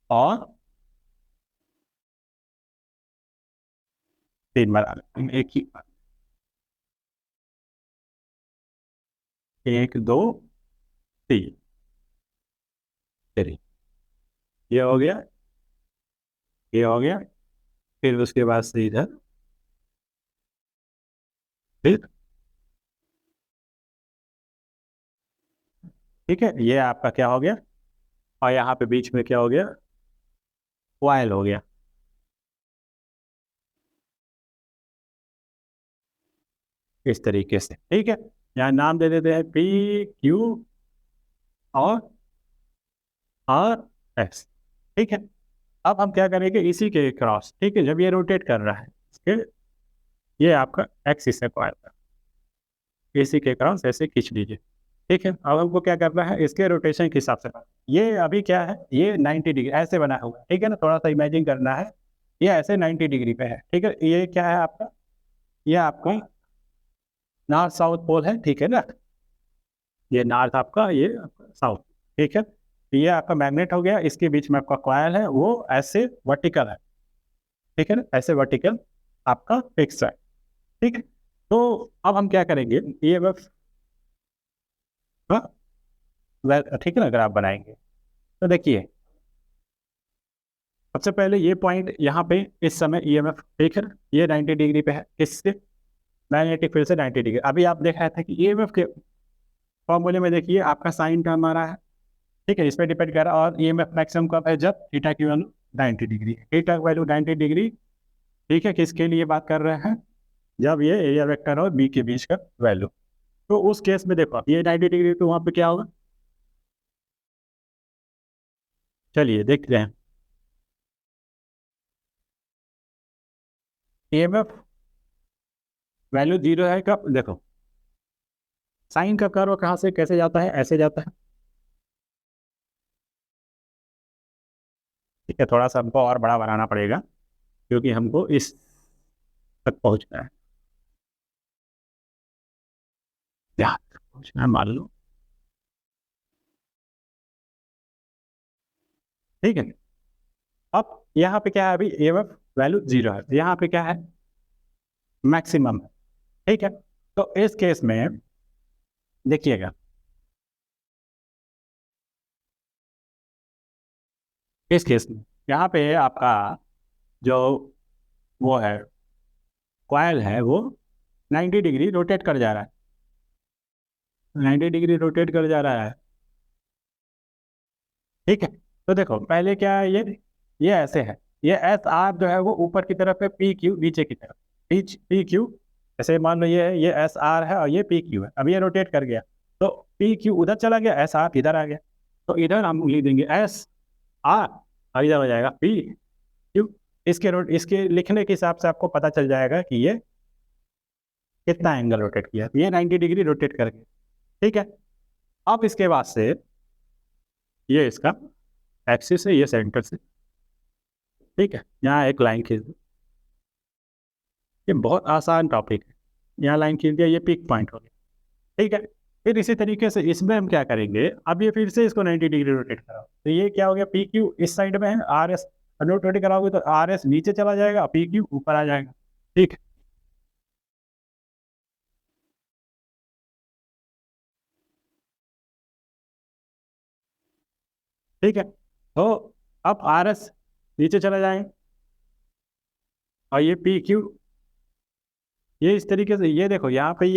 और तीन बना लें, एक ही, एक दो तीन, चलिए ये हो गया, ये हो गया। फिर उसके बाद से इधर, फिर ठीक है, ये आपका क्या हो गया, और यहाँ पे बीच में क्या हो गया, वायल हो गया, इस तरीके से, ठीक है। यहाँ नाम दे देते हैं पी क्यू और आर एस, ठीक है। अब हम क्या करेंगे, इसी के क्रॉस, ठीक है, जब ये रोटेट कर रहा है इसके, ये आपका एक्सिस है कॉइल का, इसी के क्रॉस ऐसे खींच लीजिए, ठीक है। अब हमको क्या करना है, इसके रोटेशन के हिसाब से, ये अभी क्या है, ये 90 डिग्री ऐसे बना हुआ है, ठीक है ना, थोड़ा सा इमेजिन करना है, ये ऐसे 90 डिग्री पे है, ठीक है। ये क्या है आपका, ये आपका नॉर्थ साउथ पोल है, ठीक है ना, ये नॉर्थ आपका, ये साउथ, ठीक है। ये आपका मैग्नेट हो गया, इसके बीच में आपका कॉइल है, वो ऐसे वर्टिकल है, ठीक है ना, ऐसे वर्टिकल आपका फिक्स है, ठीक है। तो अब हम क्या करेंगे, ये बस, हाँ, ठीक है ना, अगर आप बनाएंगे तो देखिए, सबसे पहले ये पॉइंट यहाँ पे इस समय ईएमएफ, ठीक है, ये 90 डिग्री पे है, किससे, मैग्नेटिक फील्ड से 90 डिग्री। अभी आप देखा था कि ईएमएफ के फॉर्मूले में देखिए आपका साइन टर्म आ रहा है, ठीक है, इस पर डिपेंड कर रहा है। और ईएमएफ मैक्सिमम कब है, जब थीटा की वैल्यू 90 डिग्री है, थीटा की वैल्यू 90 डिग्री, ठीक है। किसके लिए बात कर रहे हैं, जब ये एरिया वेक्टर और बी के बीच का वैल्यू, तो उस केस में देखो ये 90 डिग्री, तो वहाँ पे क्या होगा, चलिए देखते हैं। ईएमएफ वैल्यू जीरो है कब, देखो साइन का कर्व कहाँ से कैसे जाता है, ऐसे जाता है, ठीक है। थोड़ा सा हमको और बड़ा बनाना पड़ेगा, क्योंकि हमको इस तक पहुंचना है, यहाँ तक पहुंचना है, मान लो, ठीक है। अब यहाँ पे क्या है, अभी ईएमएफ वैल्यू जीरो है, यहाँ पे क्या है, मैक्सिमम है, ठीक है। तो इस केस में देखिएगा, इस केस में यहाँ पे आपका जो वो है, कॉइल है, वो 90 डिग्री रोटेट कर जा रहा है, 90 डिग्री रोटेट कर जा रहा है, ठीक है। तो देखो पहले क्या है, ये ऐसे है, ये एस आर जो है वो ऊपर की तरफ है, पी क्यू नीचे की तरफ, पी पी क्यू, ऐसे मान लो ये एस आर है और ये पी क्यू है। अब ये रोटेट कर गया, तो पी क्यू उधर चला गया, एस आर इधर आ गया, तो इधर हम लिख देंगे एस आर, और इधर हो जाएगा पी क्यू। इसके लिखने के हिसाब से आपको पता चल जाएगा कि ये कितना एंगल रोटेट किया, ये 90 डिग्री रोटेट कर गया, ठीक है। अब इसके बाद से ये इसका एक्सिस है, ये सेंटर से, ठीक है, यहाँ एक लाइन खींच दो, ये बहुत आसान टॉपिक है, यहाँ लाइन खींच दिया, ये पीक पॉइंट हो गया, ठीक है। फिर इसी तरीके से इसमें हम क्या करेंगे, अब ये फिर से इसको 90 डिग्री रोटेट कराओ, तो ये क्या हो गया, पी क्यू इस साइड में है, आर एस रोटेट कराओगे तो आर एस नीचे चला जाएगा, पी क्यू ऊपर आ जाएगा, ठीक है, ठीक है। तो अब आर एस नीचे चला जाएगा, और ये पी क्यू, ये इस तरीके से, ये देखो यहाँ पे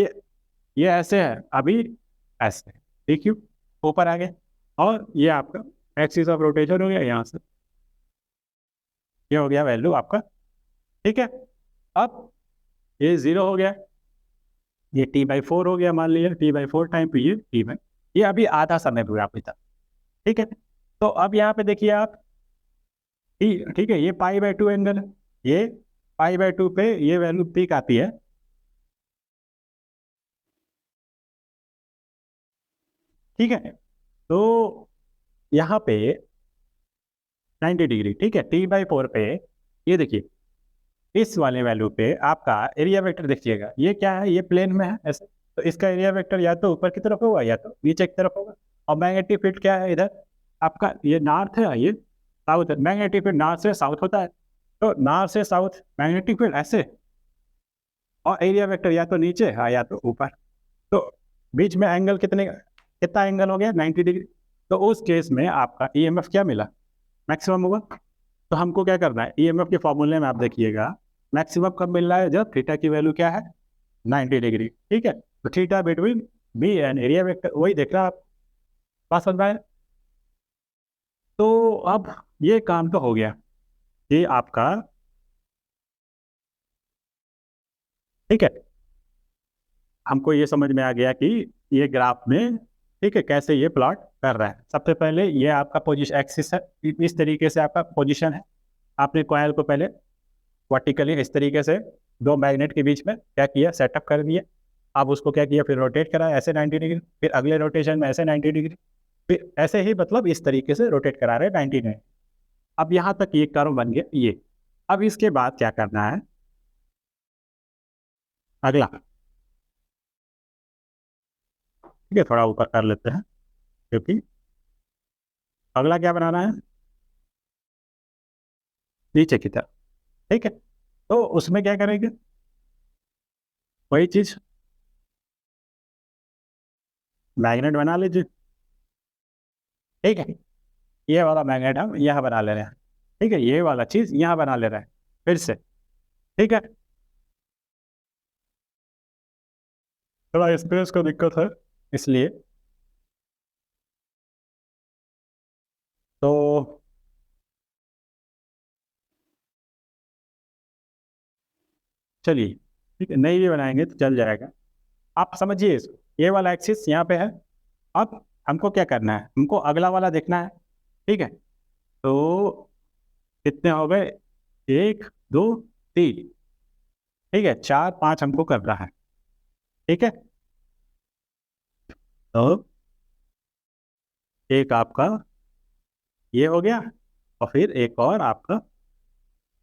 ये ऐसे है अभी, ऐसे पी क्यू ऊपर आ गया, और ये आपका एक्सिस ऑफ रोटेशन हो गया यहाँ से, ये हो गया वैल्यू आपका, ठीक है। अब ये जीरो हो गया, ये टी बाई फोर हो गया, मान लीजिए टी बाई फोर टाइम पे ये टी बाई, ये अभी आधा समय पूरा अभी तक, ठीक है। तो अब यहाँ पे देखिए आप, ठीक है, ये पाई बाई टू एंगल है, ये पाई बाई टू पे ये वैल्यू पीक आती है, ठीक है। तो यहाँ पे 90 डिग्री, ठीक है, टी बाई फोर पे, ये देखिए इस वाले वैल्यू पे आपका एरिया वेक्टर देखिएगा, ये क्या है, ये प्लेन में है ऐसे, तो इसका एरिया वेक्टर या तो ऊपर की तरफ होगा या तो नीचे की तरफ होगा। और मैग्नेटिक फील्ड क्या है इधर, आपका ये नॉर्थ है, ये साउथ है। मैग्नेटिक फील्ड नॉर्थ से साउथ होता है, तो नॉर्थ से साउथ मैग्नेटिक फील्ड ऐसे, और एरिया वेक्टर या तो नीचे है या तो ऊपर। तो बीच में एंगल कितना एंगल हो गया, 90 डिग्री। तो उस केस में आपका ईएमएफ क्या मिला, मैक्सिमम होगा। तो हमको क्या करना है, ईएमएफ के फॉर्मूले में आप देखिएगा मैक्सिमम कब मिल रहा है, जब थीटा की वैल्यू क्या है, 90 डिग्री। ठीक है, तो theta between B and area vector, वही देख रहा आप, बात समझ में आया? तो अब ये काम तो हो गया, ये आपका, ठीक है, हमको ये समझ में आ गया कि ये ग्राफ में, ठीक है, कैसे ये प्लॉट कर रहा है। सबसे पहले ये आपका पोजीशन एक्सिस है, इस तरीके से आपका पोजीशन है। आपने कॉइल को पहले वर्टिकली इस तरीके से दो मैग्नेट के बीच में क्या किया, सेटअप कर दिया। अब उसको क्या किया, फिर रोटेट करा ऐसे 90 डिग्री, फिर अगले रोटेशन में ऐसे 90 डिग्री, फिर ऐसे ही मतलब इस तरीके से रोटेट करा रहे 90 डिग्री। अब यहाँ तक ये कर्व बन गया ये। अब इसके बाद क्या करना है, अगला, ठीक है, थोड़ा ऊपर कर लेते हैं, क्योंकि अगला क्या बनाना है, नीचे की तरफ। ठीक है, तो उसमें क्या करेंगे, वही चीज, मैग्नेट बना लीजिए। ठीक है, ये वाला मैग्नेट हम यहाँ बना ले रहे हैं। ठीक है, ये वाला चीज यहाँ बना ले रहे हैं फिर से। ठीक है, थोड़ा स्पेस को दिक्कत है इसलिए। तो चलिए, ठीक है, नहीं भी बनाएंगे तो चल जाएगा। आप समझिए इसको, ये वाला एक्सिस यहाँ पे है। अब हमको क्या करना है, हमको अगला वाला देखना है। ठीक है, तो कितने हो गए, एक, दो, तीन, ठीक है, चार पांच हमको करना है। ठीक है, तो एक आपका ये हो गया, और फिर एक और आपका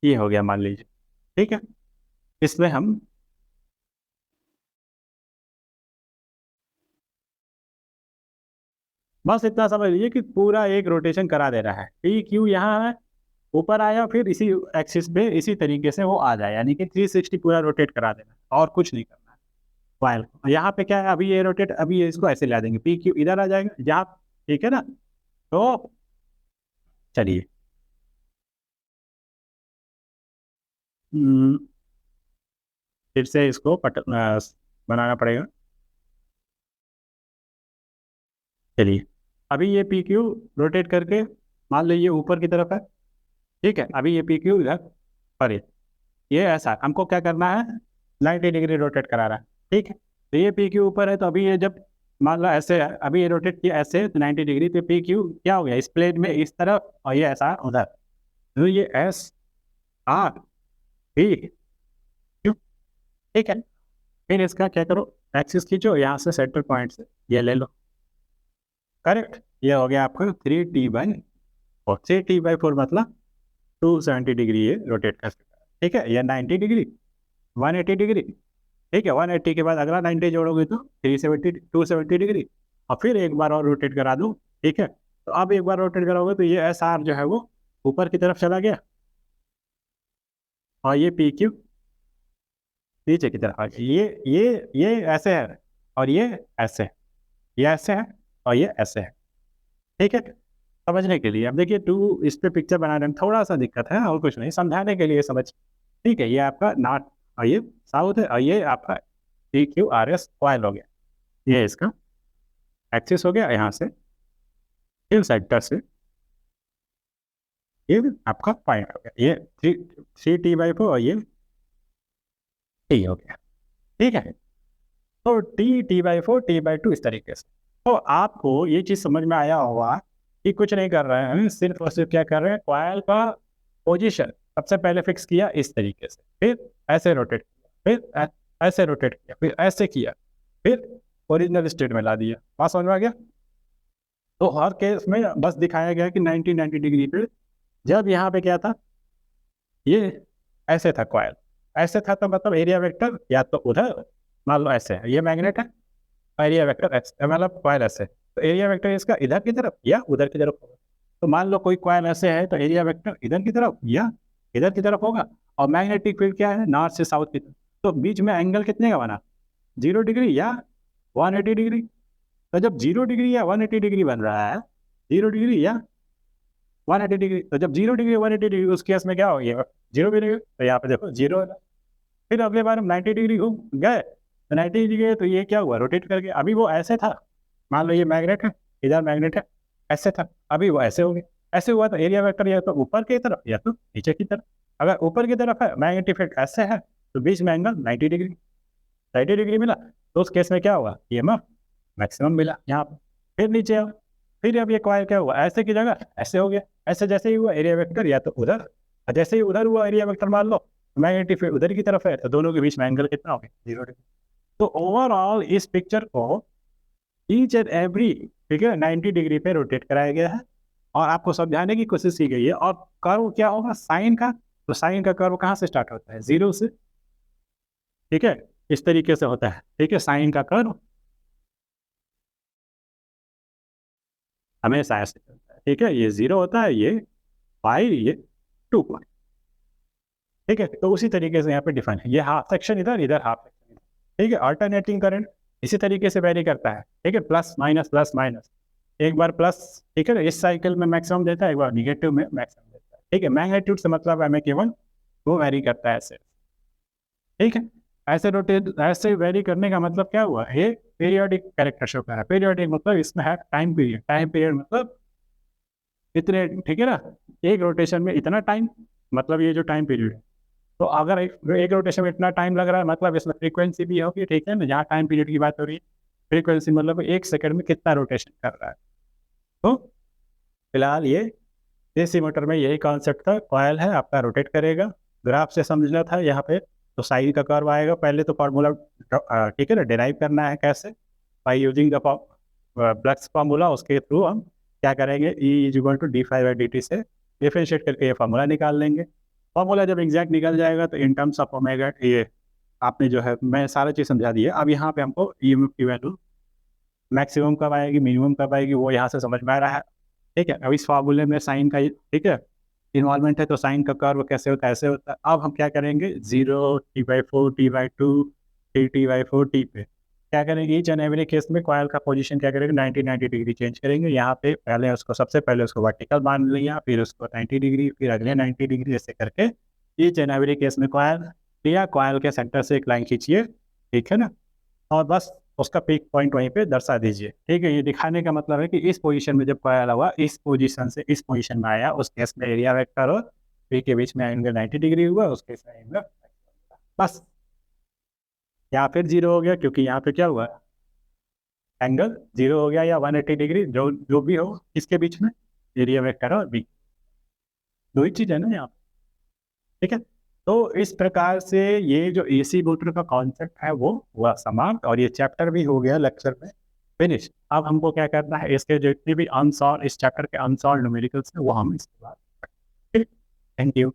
ये हो गया मान लीजिए। ठीक है, इसमें हम, बस इतना समझ लीजिए कि पूरा एक रोटेशन करा दे रहा है। पी क्यू यहाँ है, ऊपर आया, फिर इसी एक्सिस पे इसी तरीके से वो आ जाए, यानी कि 360 पूरा रोटेट करा देना है, और कुछ नहीं करना है फाइल को। यहाँ पे क्या है, अभी ये रोटेट, अभी ये इसको ऐसे ला देंगे, पी क्यू इधर आ जाएगा जहाँ, ठीक है ना। तो चलिए, हम्म, फिर से इसको बनाना पड़ेगा। चलिए, अभी ये पी क्यू रोटेट करके मान लीजिए ऊपर की तरफ है। ठीक है, अभी ये पी क्यू इधर पर है। ये ऐसा हमको क्या करना है, 90 डिग्री रोटेट करा रहा है। ठीक है, तो ये पी क्यू ऊपर है, तो अभी ये जब मान लो ऐसे है, अभी ये रोटेट किया ऐसे 90 डिग्री, तो पी क्यू क्या हो गया, इस प्लेन में इस तरफ, और ये ऐसा उधर। तो ये एस आर पी क्यू। ठीक है, फिर इसका क्या करो, एक्सिस खींचो यहाँ से, सेंटर पॉइंट से ये ले लो। करेक्ट, ये हो गया आपका 3t/4। 3t/4 मतलब 270 डिग्री ये रोटेट कर सकता है। ठीक है, ये 90 डिग्री, 180 डिग्री। ठीक है, 180 के बाद अगला 90 जोड़ोगे तो 270 डिग्री, और फिर एक बार और रोटेट करा दो। ठीक है, तो अब एक बार रोटेट कराओगे तो ये एस आर जो है वो ऊपर की तरफ चला गया, और ये पी क्यू नीचे की तरफ आ गया। ये ऐसे है, और ये ऐसे है, ये ऐसे है, और ये ऐसे है। ठीक है, समझने के लिए अब देखिए, टू इस पे पिक्चर बनाने में थोड़ा सा दिक्कत है, और कुछ नहीं, समझाने के लिए समझ। ठीक है, ये आपका नॉर्थ, और ये साउथ है, और ये आपका P Q R S coil हो गया। ये इसका एक्सिस हो गया, यहाँ से इन सेक्टर से ये आपका पॉइंट हो गया, ये 3t/4, और ये टी हो गया। ठीक है, तो टी/4 t/2 इस तरीके से। तो आपको ये चीज़ समझ में आया होगा कि कुछ नहीं कर रहे हैं, सिर्फ और सिर्फ क्या कर रहे हैं, कॉइल का पोजीशन सबसे पहले फिक्स किया इस तरीके से, फिर ऐसे रोटेट किया, फिर ऐसे रोटेट किया, फिर ऐसे किया, फिर ओरिजिनल स्टेट में ला दिया। बात समझ में आ गया? तो हर केस में बस दिखाया गया कि 90 डिग्री पे, जब यहाँ पे क्या था, ये ऐसे था कॉयल, ऐसे था तो मतलब एरिया वेक्टर या तो उधर, मान लो ऐसे है, ये मैग्नेट है, एरिया वेक्टर ऐसे मतलब कॉयल ऐसे, तो एरिया वेक्टर इसका इधर की तरफ या उधर की तरफ होगा। तो मान लो कोई कॉयल ऐसे है तो एरिया वेक्टर इधर की तरफ या इधर की तरफ होगा, और मैग्नेटिक फील्ड क्या है, नॉर्थ से साउथ की तरफ। तो बीच में एंगल कितने का बना, 0 डिग्री या 180 डिग्री। तो जब 0 डिग्री या 180 डिग्री बन रहा है, 0 डिग्री या 180 डिग्री, तो जब 0 डिग्री 180 डिग्री उस केस में क्या हो गया, 0 डिग्री, तो यहाँ पे देखो 0 है। फिर अगले बार हम 90 डिग्री घूम गए तो 90 डिग्री, तो ये क्या हुआ, रोटेट करके, अभी वो ऐसे था, मान लो ये मैग्नेट है, इधर मैग्नेट है, ऐसे था, अभी वो ऐसे हो गया, ऐसे हुआ, तो एरिया वेक्टर या तो ऊपर की तरफ या तो नीचे की तरफ। अगर ऊपर की तरफ है, मैग्नेटिक फील्ड ऐसे है, तो बीच में एंगल 90 डिग्री, 90 डिग्री मिला, तो उस केस में क्या हुआ, EMF मैक्सिमम मिला यहाँ पर। फिर नीचे आओ, फिर अब ये कॉइल क्या हुआ, ऐसे की जगह ऐसे हो गया, ऐसे जैसे ही हुआ एरिया वेक्टर या तो उधर, और जैसे ही उधर हुआ एरिया वेक्टर मान लो, मैग्नेटिक फील्ड उधर की तरफ है, तो दोनों के बीच में एंगल कितना हो गया, 0 डिग्री। तो ओवरऑल इस पिक्चर को ईच एंड एवरी, ठीक है, 90 डिग्री पे रोटेट कराया गया है, और आपको समझाने की कोशिश की गई है। और कर्व क्या होगा साइन का, तो साइन का कर्व कहाँ से स्टार्ट होता है, 0 से, ठीक है, इस तरीके से होता है, ठीक है, साइन का कर्व हमेशा ऐसे चलता है, ठीक है, ये 0 होता है, ये पाई, ये 2 पाई, ठीक है। तो उसी तरीके से यहाँ पे डिफाइन है, ये हाफ सेक्शन इधर, इधर हाफ सेक्शन इधर, ठीक है। अल्टरनेटिंग करंट इसी तरीके से वेरी करता है, ठीक है, प्लस माइनस, एक बार प्लस, ठीक है, इस साइकिल में मैक्सिमम देता है, एक बार निगेटिव में मैक्सिमम देता है, ठीक है। मैग्नीट्यूड से मतलब हमें केवल वो वेरी करता है ऐसे, ठीक है। ऐसे रोटेट, ऐसे वेरी करने का मतलब क्या हुआ, ये पीरियोडिक कैरेक्टर शो कर रहा है। पीरियोडिक मतलब इसमें है टाइम पीरियड, टाइम पीरियड मतलब इतने, ठीक है ना, एक रोटेशन में इतना टाइम, मतलब ये जो टाइम पीरियड है। तो अगर एक रोटेशन में इतना टाइम लग रहा है, मतलब इसमें फ्रीक्वेंसी भी होगी, ठीक है ना, जहाँ टाइम पीरियड की बात हो रही है, फ्रीक्वेंसी मतलब 1 सेकंड में कितना रोटेशन कर रहा है। तो फिलहाल ये डीसी मोटर में यही कॉन्सेप्ट था, कॉयल है आपका, रोटेट करेगा, ग्राफ से समझना था यहाँ पे। तो साइन का कर्व आएगा, पहले तो फार्मूला, ठीक है ना, डिराइव करना है कैसे, by using the blacks formula, उसके थ्रू हम क्या करेंगे, E=d∅dt से डिफरेंशिएट करके ये फार्मूला निकाल लेंगे। फार्मूला जब एग्जैक्ट निकल जाएगा तो इन टर्म्स ऑफ ओमेगा, ये आपने जो है, मैं सारा चीज़ समझा दी है। अब यहाँ पे हमको EMF की वैल्यू मैक्सिमम कब आएगी, मिनिमम कब आएगी, वो यहाँ से समझ में आ रहा है, ठीक है। अब इस फार्मूले में साइन का, ठीक है, इन्वॉल्वमेंट है, तो साइन का कर्व कैसे होता है, ऐसे होता है। अब हम क्या करेंगे, 0 T/4 T/2 T/4 T पे क्या करेंगे, ईच एंड एवरी केस में कॉयल का पोजीशन क्या करेंगे, 90 डिग्री चेंज करेंगे। यहाँ पे पहले उसको, सबसे पहले उसको वर्टिकल मान लिया, फिर उसको 90 डिग्री, फिर अगले 90 डिग्री, ऐसे करके ईच एंड एवरी केस में कॉयल लिया, कॉयल के सेंटर से एक लाइन खींचिए, ठीक है ना, और बस उसका पीक पॉइंट वहीं पे दर्शा दीजिए, ठीक है। ये दिखाने का मतलब है कि इस पोजीशन में जब कॉयल हुआ, इस पोजीशन से इस पोजीशन में आया, उस केस में एरिया वेक्टर और पी के बीच में एंगल 90 डिग्री हुआ, उस केस में एंगल, बस। यहाँ फिर 0 हो गया, क्योंकि यहाँ पे क्या हुआ, एंगल 0 हो गया, या 180 डिग्री, जो जो भी हो, किसके बीच में, एरिया वेक्टर और बी, दो ही चीज है ना यहाँ पे, ठीक है। तो इस प्रकार से ये जो AC मोटर का कॉन्सेप्ट है वो हुआ समाप्त, और ये चैप्टर भी हो गया लेक्चर में फिनिश। अब हमको क्या करना है, इसके जितने भी अनसॉल्व, इस चैप्टर के अनसॉल्व न्यूमेरिकल्स हैं वो हम इसके बाद, थैंक यू।